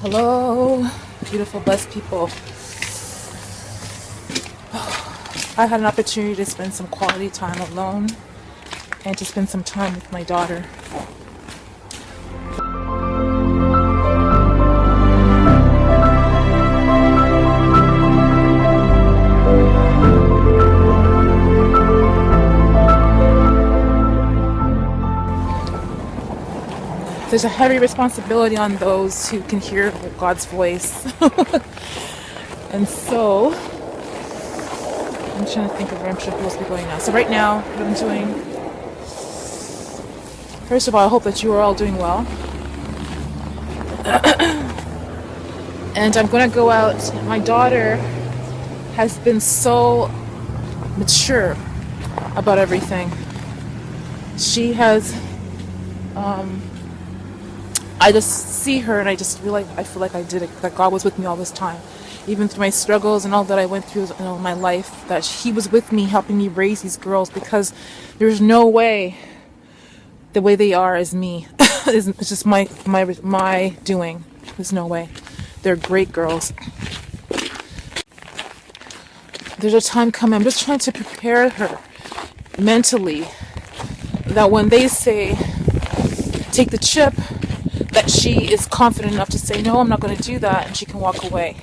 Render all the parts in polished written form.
Hello, beautiful, blessed people. I had an opportunity to spend some quality time alone and to spend some time with my daughter. There's a heavy responsibility on those who can hear God's voice. And so, I'm trying to think of where I'm supposed to be going now. So right now, what I'm doing, first of all, I hope that you are all doing well. And I'm going to go out. My daughter has been so mature about everything. She has, I just see her and I just feel like I did it, that God was with me all this time. Even through my struggles and all that I went through in my life, that He was with me helping me raise these girls, because there's no way the way they are is me. It's just my doing. There's no way. They're great girls. There's a time coming. I'm just trying to prepare her mentally that when they say take the chip, that she is confident enough to say no, I'm not going to do that, and she can walk away.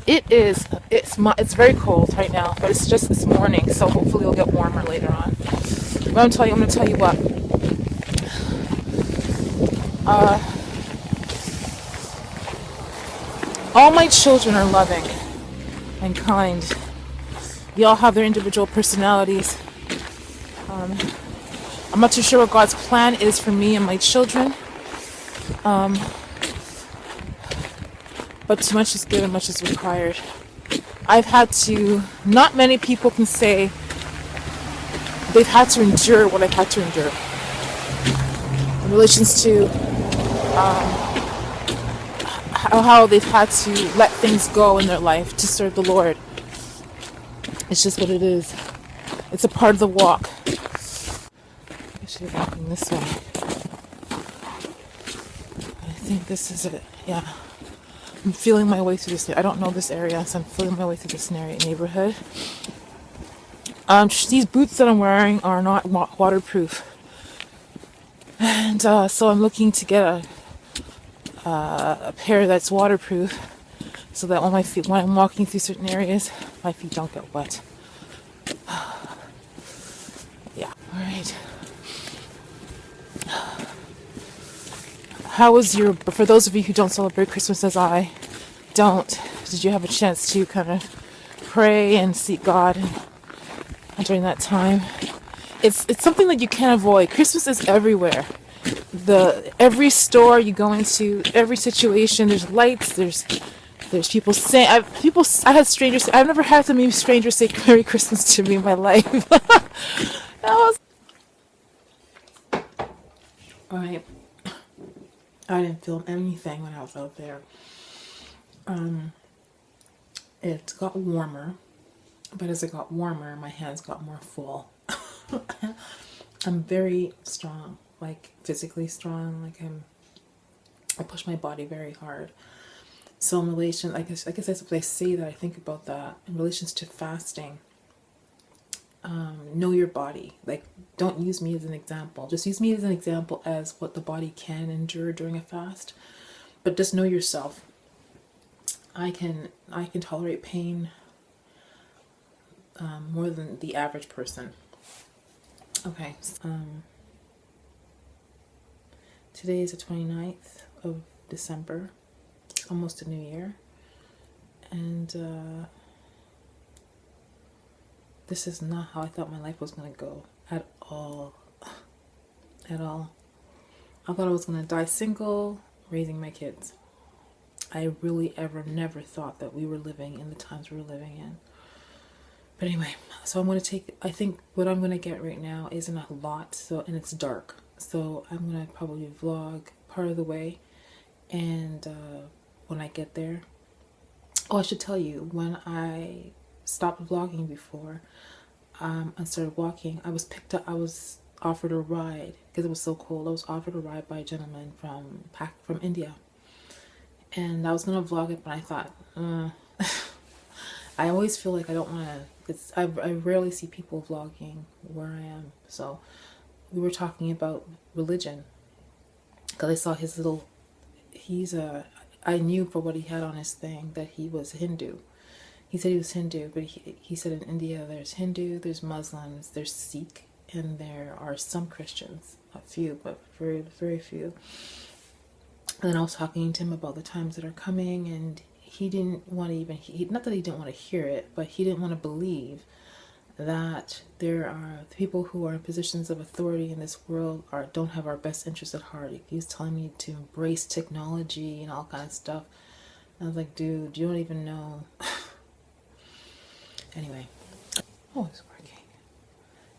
It's very cold right now, but it's just this morning, so hopefully it'll get warmer later on. But I'm going to tell you what. All my children are loving and kind. They all have their individual personalities. I'm not too sure what God's plan is for me and my children. But too much is given, much is required. I've had to, not many people can say they've had to endure what I've had to endure. In relations to how they've had to let things go in their life to serve the Lord. It's just what it is. It's a part of the walk. I should be walking this way. I think this is it. Yeah. I'm feeling my way through this. I don't know this area, so I'm feeling my way through this neighborhood. These boots that I'm wearing are not waterproof, and so I'm looking to get a pair that's waterproof, so that when I'm walking through certain areas, my feet don't get wet. Yeah. All right. How was for those of you who don't celebrate Christmas as I don't, did you have a chance to kind of pray and seek God during that time? It's something that you can't avoid. Christmas is everywhere. Every store you go into, every situation, there's lights, there's people saying, I had strangers, I've never had so many strangers say Merry Christmas to me in my life. Alright. I didn't film anything when I was out there. It got warmer, but as it got warmer, my hands got more full. I'm very strong, like physically strong. I push my body very hard. So in relation, I guess that's what I say, that I think about that in relations to fasting. Know your body. Like, don't use me as an example. Just use me as an example as what the body can endure during a fast. But just know yourself. I can tolerate pain more than the average person. Okay. Today is the 29th of December. It's almost a new year. And this is not how I thought my life was going to go at all. At all. I thought I was going to die single, raising my kids. I really never thought that we were living in the times we're living in. But anyway, so I think what I'm going to get right now isn't a lot, and it's dark. So I'm going to probably vlog part of the way, and when I get there. Oh, I should tell you, when I stopped vlogging before and started walking, I was picked up. I was offered a ride because it was so cold. I was offered a ride by a gentleman from India, and I was gonna vlog it, but I thought, I always feel like I don't want to. I rarely see people vlogging where I am, so we were talking about religion because I saw his little. I knew for what he had on his thing that he was Hindu. He said he was Hindu, but he said in India there's Hindu, there's Muslims, there's Sikh, and there are some Christians. A few, but very, very few. And then I was talking to him about the times that are coming, and he didn't want to even, not that he didn't want to hear it, but he didn't want to believe that there are people who are in positions of authority in this world don't have our best interests at heart. He was telling me to embrace technology and all kind of stuff. I was like, dude, you don't even know. Anyway. Oh, it's working.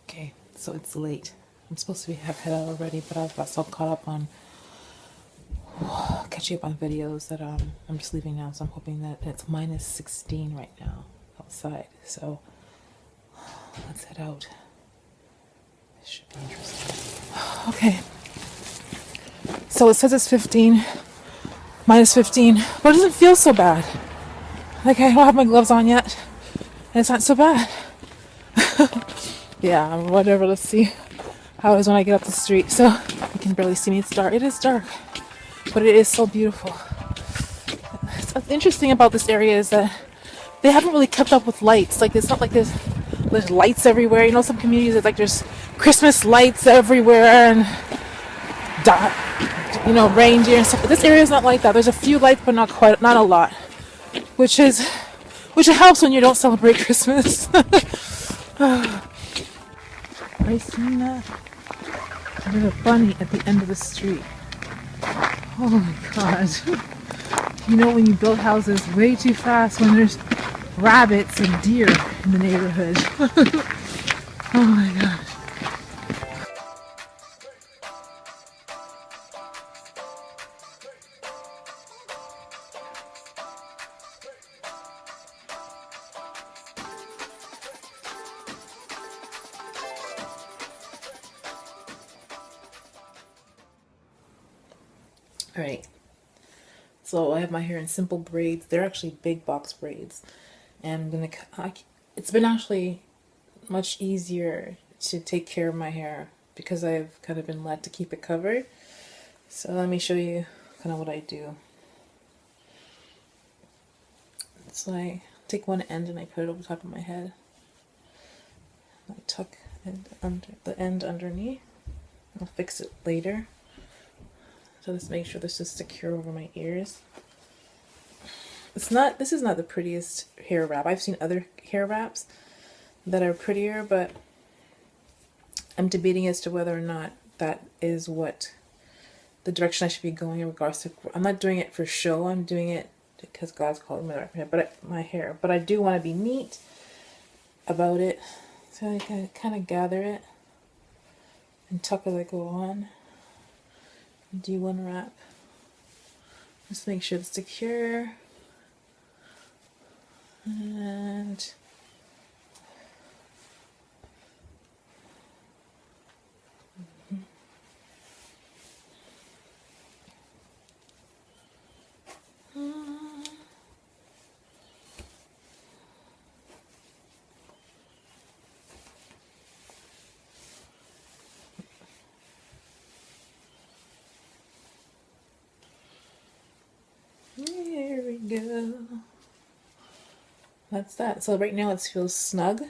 Okay, so it's late. I'm supposed to have head out already, but I've got so caught up on catching up on videos that I'm just leaving now. So I'm hoping that it's minus 16 right now outside. So let's head out. This should be interesting. Okay. So it says it's 15, minus 15, but it doesn't feel so bad. Like I don't have my gloves on yet, and it's not so bad. Yeah, whatever. Let's see how it is when I get up the street. So you can barely see me. It's dark. It is dark, but it is so beautiful. What's interesting about this area is that they haven't really kept up with lights. Like it's not like there's lights everywhere. You know, some communities it's like there's Christmas lights everywhere and reindeer and stuff. But this area is not like that. There's a few lights, but not a lot. Which helps when you don't celebrate Christmas. Are you seeing that? There's a bunny at the end of the street. Oh my god. You know when you build houses way too fast when there's rabbits and deer in the neighborhood. Oh my gosh. Alright, so I have my hair in simple braids. They're actually big box braids, and it's been actually much easier to take care of my hair because I've kind of been led to keep it covered. So let me show you kind of what I do. So I take one end and I put it over top of my head. I tuck it under the end underneath. I'll fix it later. So just make sure this is secure over my ears. This is not the prettiest hair wrap. I've seen other hair wraps that are prettier, but I'm debating as to whether or not that is what the direction I should be going in regards to. I'm not doing it for show. I'm doing it because God's called me my hair. But I do want to be neat about it. So I can kind of gather it and tuck as I go on. Do one wrap. Just make sure it's secure. And there we go. That's that. So right now it feels snug.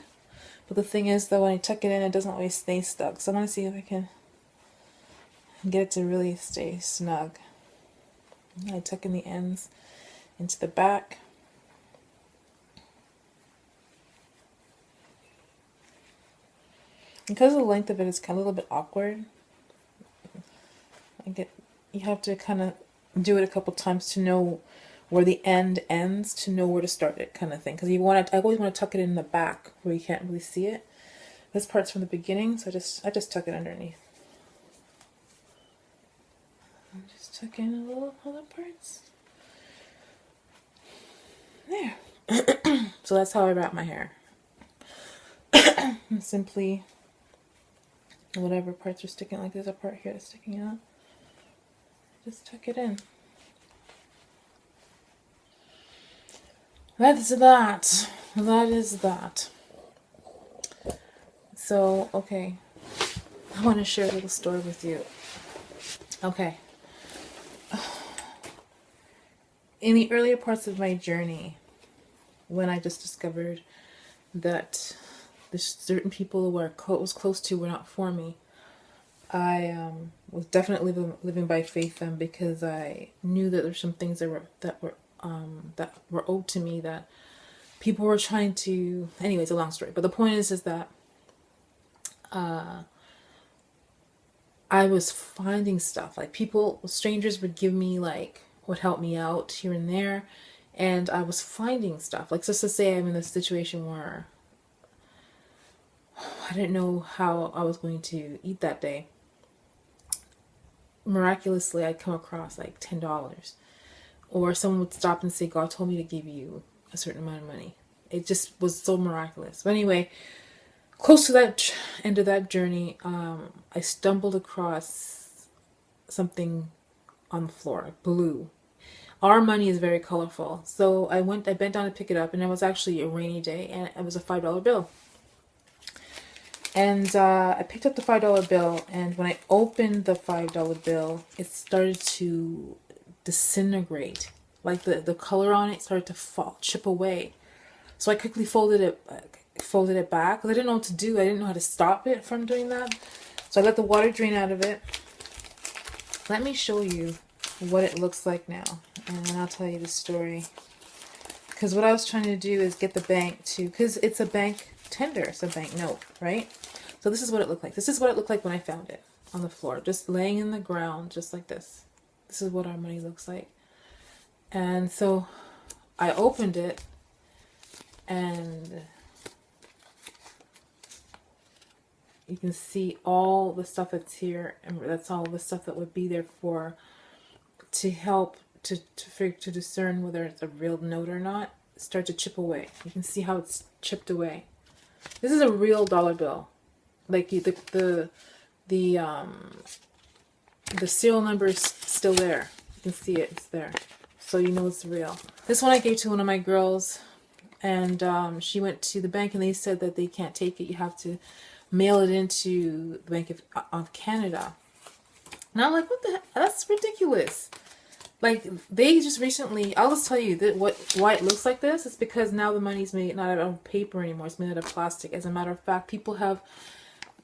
But the thing is though, when I tuck it in, it doesn't always stay stuck. So I'm going to see if I can get it to really stay snug. I tuck in the ends into the back. Because of the length of it, it's kind of a little bit awkward. You have to kind of do it a couple times to know where the end ends, to know where to start it, kind of thing. Because I always want to tuck it in the back where you can't really see it. This part's from the beginning, so I just tuck it underneath. I'm just tucking in little other parts. There. So that's how I wrap my hair. Simply whatever parts are sticking. Like there's a part here that's sticking out. Just tuck it in. That's that. That is that. So, okay. I want to share a little story with you. Okay. In the earlier parts of my journey, when I just discovered that the certain people who I was close to were not for me, I was definitely living by faith then, because I knew that there's some things that were owed to me, that people were trying to. Anyway, it's a long story, but the point is that I was finding stuff, like strangers would give me, like, would help me out here and there, and I was finding stuff, like, just to say I'm in a situation where I didn't know how I was going to eat that day. Miraculously, I'd come across like $10, or someone would stop and say, God told me to give you a certain amount of money. It just was so miraculous. But anyway, close to that end of that journey, I stumbled across something on the floor, like blue. Our money is very colorful. So I bent down to pick it up, and it was actually a rainy day, and it was a $5 bill. And I picked up the $5 bill, and when I opened the $5 bill, it started to disintegrate. Like the color on it started to chip away. So I quickly folded it back, because I didn't know what to do. I didn't know how to stop it from doing that. So I let the water drain out of it. Let me show you what it looks like now, and then I'll tell you the story. Because what I was trying to do is get the bank to, because it's a bank tender, it's a bank note, right? So this is what it looked like. This is what it looked like when I found it on the floor, just laying in the ground, just like this. This is what our money looks like. And so I opened it, and you can see all the stuff that's here, and that's all the stuff that would be there to help to discern whether it's a real note or not. Start to chip away. You can see how it's chipped away. This is a real dollar bill. Like the serial number is still there. You can see it. It's there, so you know it's real. This one I gave to one of my girls, and she went to the bank, and they said that they can't take it. You have to mail it into the Bank of Canada. And I'm like, what the heck? That's ridiculous. Like, they just recently, I'll just tell you that why it looks like this is because now the money's made not out of paper anymore. It's made out of plastic. As a matter of fact, people have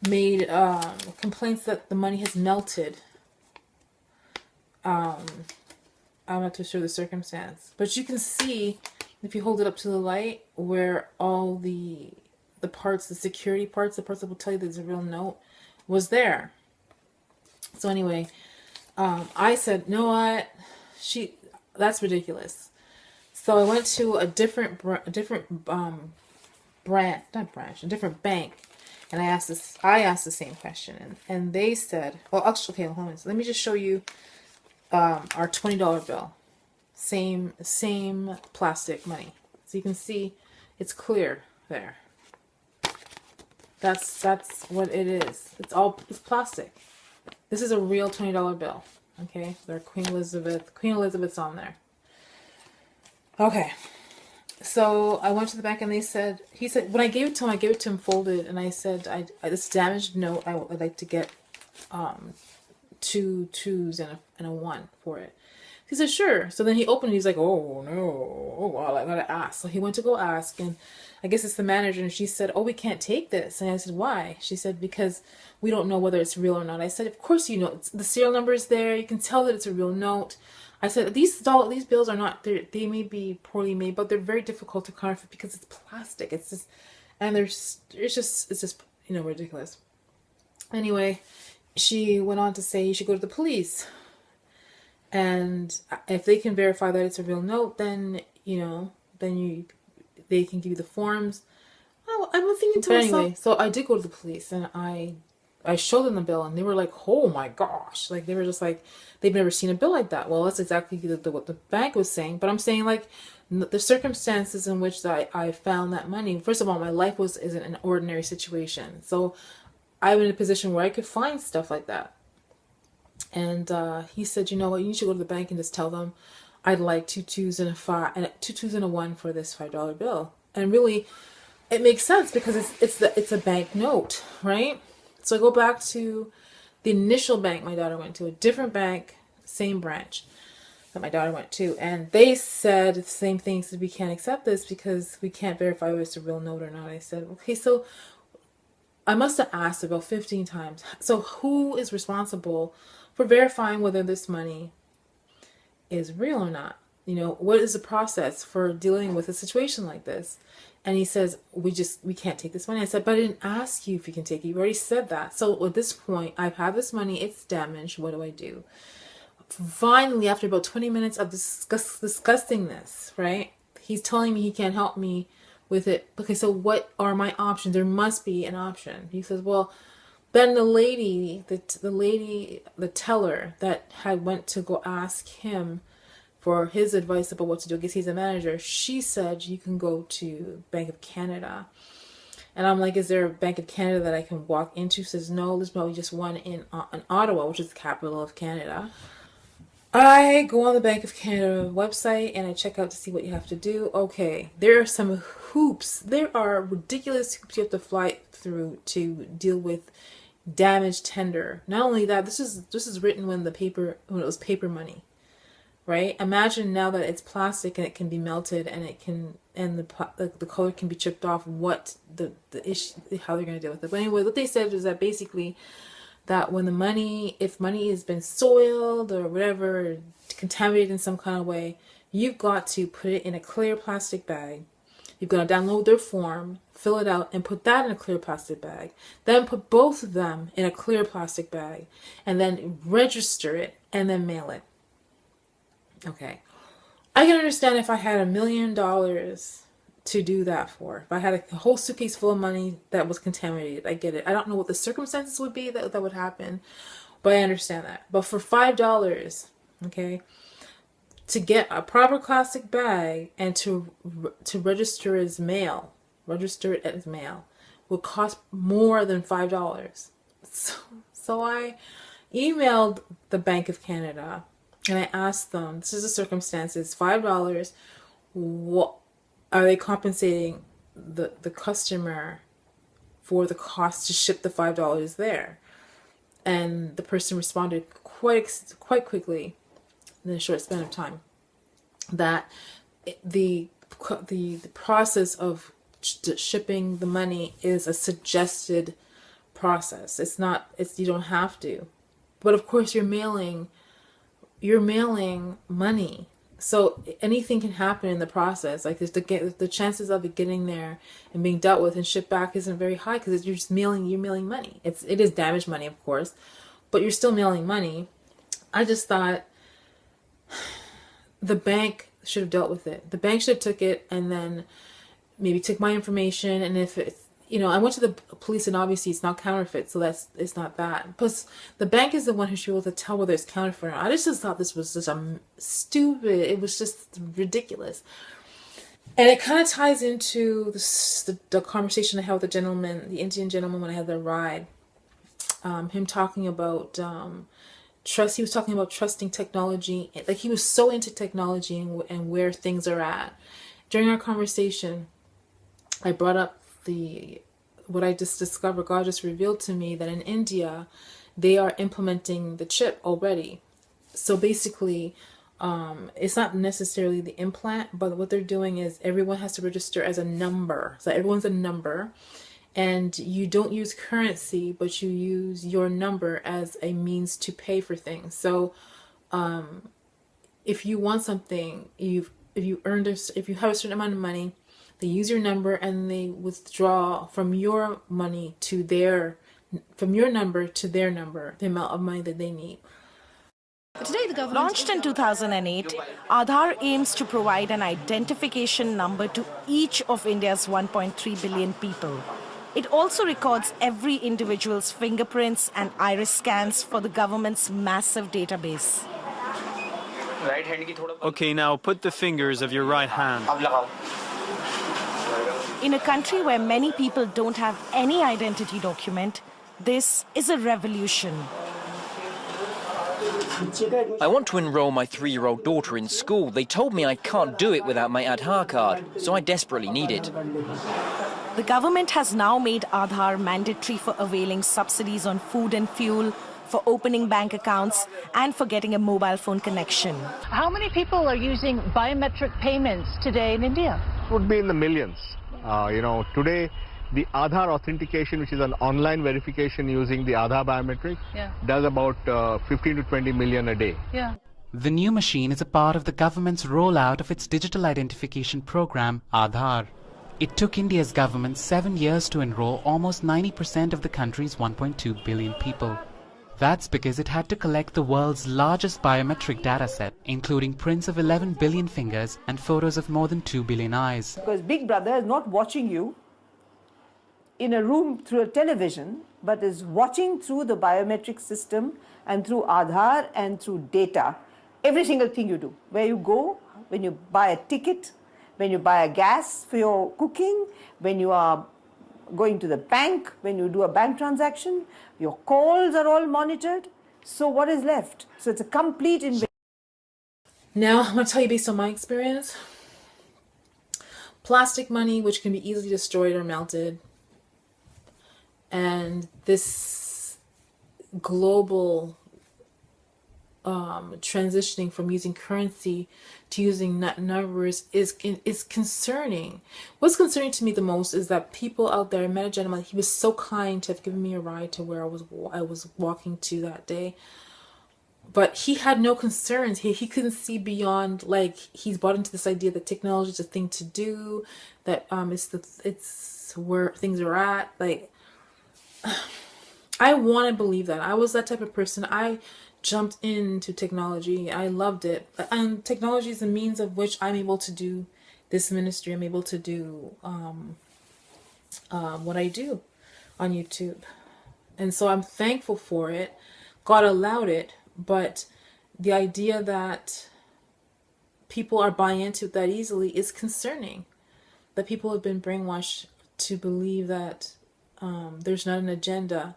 made complaints that the money has melted. I'm not too sure the circumstance, but you can see if you hold it up to the light where all the parts, the security parts, the parts that will tell you there's a real note, was there. So anyway, I said, no, what? That's ridiculous. So I went to a different bank, and I asked the same question, and they said, well, actually, okay, hold on. So let me just show you our $20 bill, same plastic money, so you can see it's clear there. That's what it is. It's plastic. This is a real $20 bill. Okay, their Queen Elizabeth's on there. Okay, so I went to the bank, and he said, when I gave it to him folded, and I said, this damaged note, I'd like to get 2 2s and a 1 for it. He said, sure. So then he opened it. He's like, oh, no. Oh, well, I gotta ask. So he went to go ask, and I guess it's the manager, and she said, oh, we can't take this. And I said, why? She said, because we don't know whether it's real or not. I said, of course you know. The serial number is there. You can tell that it's a real note. I said, these bills are not, they may be poorly made, but they're very difficult to counterfeit because it's plastic. It's just, and it's just, ridiculous. Anyway, she went on to say, you should go to the police. And if they can verify that it's a real note, then, they can give you the forms. Oh, I'm thinking to myself. Anyway, so I did go to the police, and I showed them the bill, and they were like, oh my gosh. Like, they were just like, they've never seen a bill like that. Well, that's exactly what the bank was saying. But I'm saying, like, the circumstances in which I found that money. First of all, my life isn't an ordinary situation. So I'm in a position where I could find stuff like that. And he said, you know what, you should go to the bank and just tell them I'd like 2 2s and a 5 and 2 2s and a 1 for this $5 bill. And really, it makes sense because it's a bank note, right? So I go back to the initial bank my daughter went to, a different bank, same branch that my daughter went to, and they said the same things, that we can't accept this because we can't verify whether it's a real note or not. I said, okay, so I must have asked about 15 times. So who is responsible for verifying whether this money is real or not? You know, what is the process for dealing with a situation like this? And he says, we can't take this money. I said, but I didn't ask you if you can take it. You already said that. So at this point, I've had this money. It's damaged. What do I do? Finally, after about 20 minutes of discussing this, right? He's telling me he can't help me with it. Okay, so what are my options? There must be an option. He says, well, then the teller that had went to go ask him for his advice about what to do, I guess he's a manager, she said you can go to Bank of Canada. And I'm like, is there a Bank of Canada that I can walk into? She says, no, there's probably just one in Ottawa, which is the capital of Canada. I go on the Bank of Canada website and I check out to see what you have to do. Okay, there are some hoops. There are ridiculous hoops you have to fly through to deal with damaged tender. Not only that, this is written when it was paper money, right? Imagine now that it's plastic and it can be melted and the color can be chipped off. What the issue, how they're going to deal with it. But anyway, what they said is that basically that when if money has been soiled or whatever, contaminated in some kind of way, you've got to put it in a clear plastic bag. You've got to download their form, fill it out, and put that in a clear plastic bag. Then put both of them in a clear plastic bag, and then register it, and then mail it. Okay. I can understand if I had $1 million to do that for. If I had a whole suitcase full of money that was contaminated, I get it. I don't know what the circumstances would be that would happen, but I understand that. But for $5, okay, to get a proper plastic bag and to register as mail, would cost more than $5. So I emailed the Bank of Canada and I asked them, this is the circumstances, $5, what are they compensating the customer for the cost to ship the $5 there? And the person responded quite quickly in a short span of time that the process of shipping the money is a suggested process. You don't have to, but of course you're mailing money. So anything can happen in the process. Like the chances of it getting there and being dealt with and shipped back isn't very high because you're mailing money. It is damaged money, of course, but you're still mailing money. I just thought the bank should have dealt with it. The bank should have took it and then maybe took my information. And if it's, I went to the police and obviously it's not counterfeit, so it's not that. Plus, the bank is the one who should be able to tell whether it's counterfeit or not. I just thought this was just stupid. It was just ridiculous. And it kind of ties into the conversation I had with the Indian gentleman when I had the ride. Him talking about trust. He was talking about trusting technology. Like he was so into technology and where things are at. During our conversation, I brought up what I just discovered. God just revealed to me that in India, they are implementing the chip already. So basically, it's not necessarily the implant, but what they're doing is everyone has to register as a number. So everyone's a number, and you don't use currency, but you use your number as a means to pay for things. So, if you want something, if you have a certain amount of money, they use your number and they withdraw from your money from your number to their number, the amount of money that they need. Today, the government launched in 2008, Aadhaar aims to provide an identification number to each of India's 1.3 billion people. It also records every individual's fingerprints and iris scans for the government's massive database. Okay, now put the fingers of your right hand. In a country where many people don't have any identity document, This is a revolution. I want to enroll my 3-year-old daughter in school. They told me I can't do it without my Aadhaar card, so I desperately need it. The government has now made Aadhaar mandatory for availing subsidies on food and fuel, for opening bank accounts, and for getting a mobile phone connection. How many people are using biometric payments today in India? It would be in the millions. Today the Aadhaar authentication, which is an online verification using the Aadhaar biometric, does about 15 to 20 million a day. The new machine is a part of the government's rollout of its digital identification program, Aadhaar. It took India's government 7 years to enroll almost 90% of the country's 1.2 billion people. That's because it had to collect the world's largest biometric dataset, including prints of 11 billion fingers and photos of more than 2 billion eyes. Because Big Brother is not watching you in a room through a television, but is watching through the biometric system and through Aadhaar and through data, every single thing you do. Where you go, when you buy a ticket, when you buy a gas for your cooking, when you are going to the bank, when you do a bank transaction, your calls are all monitored. So what is left? So it's a complete invasion. Now, I'm going to tell you based on my experience. Plastic money, which can be easily destroyed or melted, and this global transitioning from using currency to using numbers is concerning. What's concerning to me the most is that people out there, I met a gentleman, he was so kind to have given me a ride to where I was walking to that day, but he had no concerns. He couldn't see beyond, like, he's bought into this idea that technology is a thing to do, that it's where things are at. Like, I want to believe that. I was that type of person. I jumped into technology. I loved it. And technology is a means of which I'm able to do this ministry. I'm able to do what I do on YouTube. And so I'm thankful for it. God allowed it. But the idea that people are buying into it that easily is concerning. That people have been brainwashed to believe that there's not an agenda.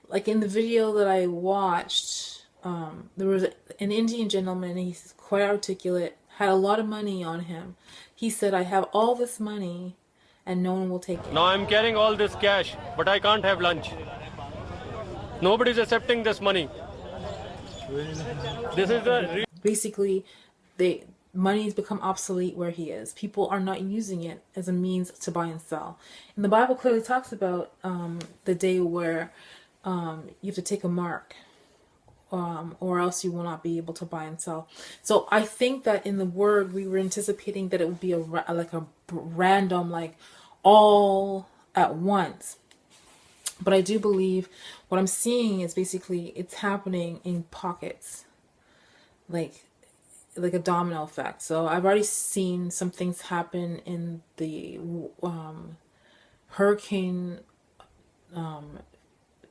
Like in the video that I watched, there was an Indian gentleman, he's quite articulate, had a lot of money on him. He said, I have all this money and no one will take it. Now I'm carrying all this cash, but I can't have lunch. Nobody's accepting this money. This is the... Basically, money's become obsolete where he is. People are not using it as a means to buy and sell. And the Bible clearly talks about the day where you have to take a mark, or else you will not be able to buy and sell. So I think that in the word we were anticipating that it would be a random, like all at once. But I do believe what I'm seeing is basically it's happening in pockets, like a domino effect. So I've already seen some things happen in the hurricane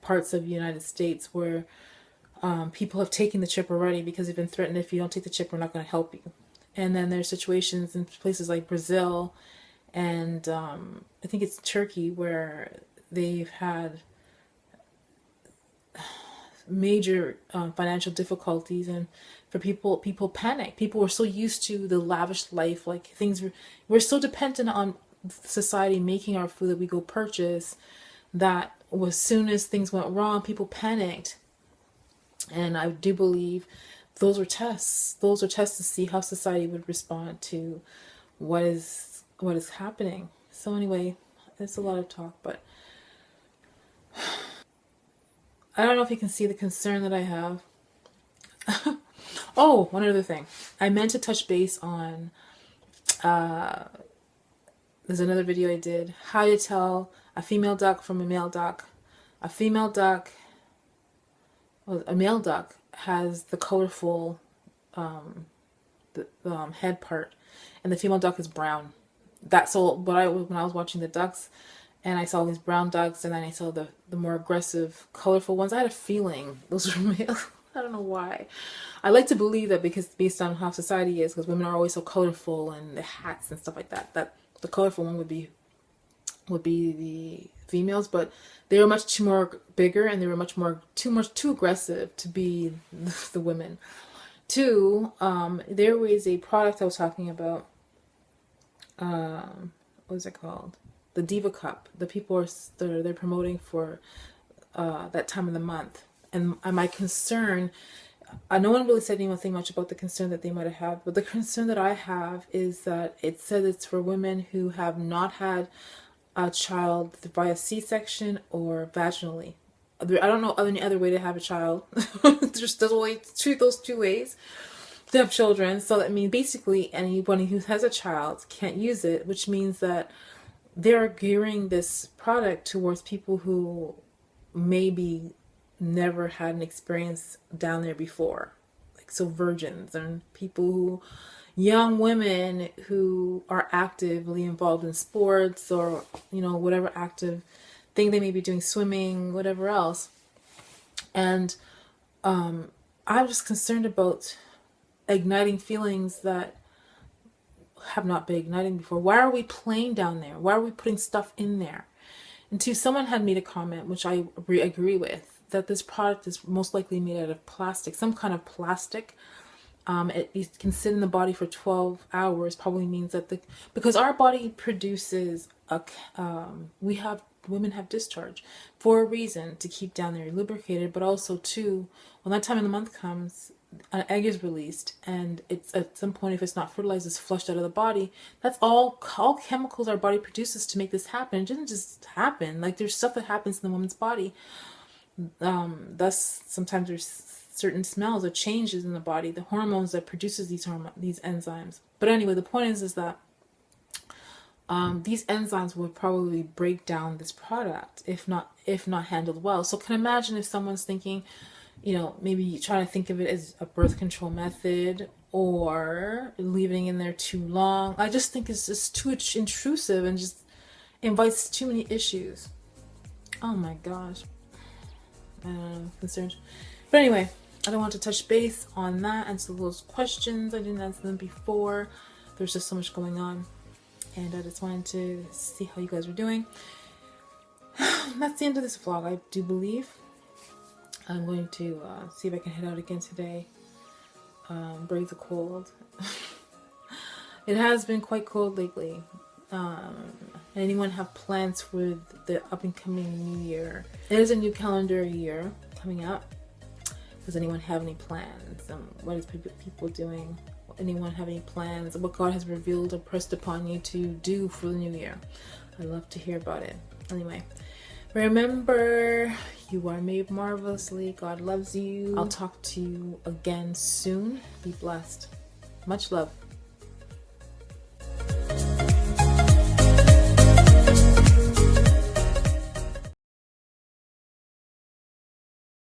parts of the United States where people have taken the chip already because they've been threatened, if you don't take the chip, we're not going to help you. And then there's situations in places like Brazil and I think it's Turkey where they've had major financial difficulties, and for people panic. People were so used to the lavish life, like we're so dependent on society making our food that we go purchase, that as soon as things went wrong, people panicked. And I do believe those are tests. Those are tests to see how society would respond to what is happening. So anyway, it's a lot of talk, but I don't know if you can see the concern that I have. Oh, one other thing. I meant to touch base on, there's another video I did, how to tell a female duck from a male duck. A male duck has the colorful head part, and the female duck is brown. That's all. When I was watching the ducks, and I saw these brown ducks, and then I saw the more aggressive, colorful ones, I had a feeling those were male. I don't know why. I like to believe that because based on how society is, because women are always so colorful and the hats and stuff like that, that the colorful one would be females, but they were much more bigger and they were too aggressive to be the women. Two, there was a product I was talking about. What was it called? The Diva Cup. The people they're promoting for that time of the month. And my concern, no one really said anything much about the concern that they might have had, but the concern that I have is that it says it's for women who have not had a child via C-section or vaginally. I don't know any other way to have a child. There's only those two ways to have children. So I mean, basically, anyone who has a child can't use it, which means that they're gearing this product towards people who maybe never had an experience down there before, like so virgins and people who, young women who are actively involved in sports or whatever active thing they may be doing, swimming, whatever else. And I'm just concerned about igniting feelings that have not been igniting before. Why are we playing down there? Why are we putting stuff in there? And two, someone had made a comment, which I agree with, that this product is most likely made out of plastic, some kind of plastic. It can sit in the body for 12 hours, probably means that because our body produces women have discharge for a reason, to keep down there lubricated, but also too, when that time of the month comes, an egg is released, and it's at some point, if it's not fertilized, it's flushed out of the body. That's all chemicals our body produces to make this happen. It doesn't just happen. Like, there's stuff that happens in the woman's body. Thus, sometimes there's certain smells or changes in the body, the hormones that produces these enzymes. But anyway, the point is that these enzymes would probably break down this product if not handled well. So can imagine if someone's thinking, maybe trying to think of it as a birth control method or leaving in there too long. I just think it's just too intrusive and just invites too many issues. Oh my gosh. I don't know, concerned. But anyway, I don't want to touch base on that, answer those questions. I didn't answer them before. There's just so much going on. And I just wanted to see how you guys were doing. That's the end of this vlog, I do believe. I'm going to see if I can head out again today. Brave the cold. It has been quite cold lately. Anyone have plans for the up and coming new year? It is a new calendar year coming up. Does anyone have any plans? What is people doing? Anyone have any plans? What God has revealed or pressed upon you to do for the new year? I'd love to hear about it. Anyway, remember, you are made marvelously. God loves you. I'll talk to you again soon. Be blessed. Much love.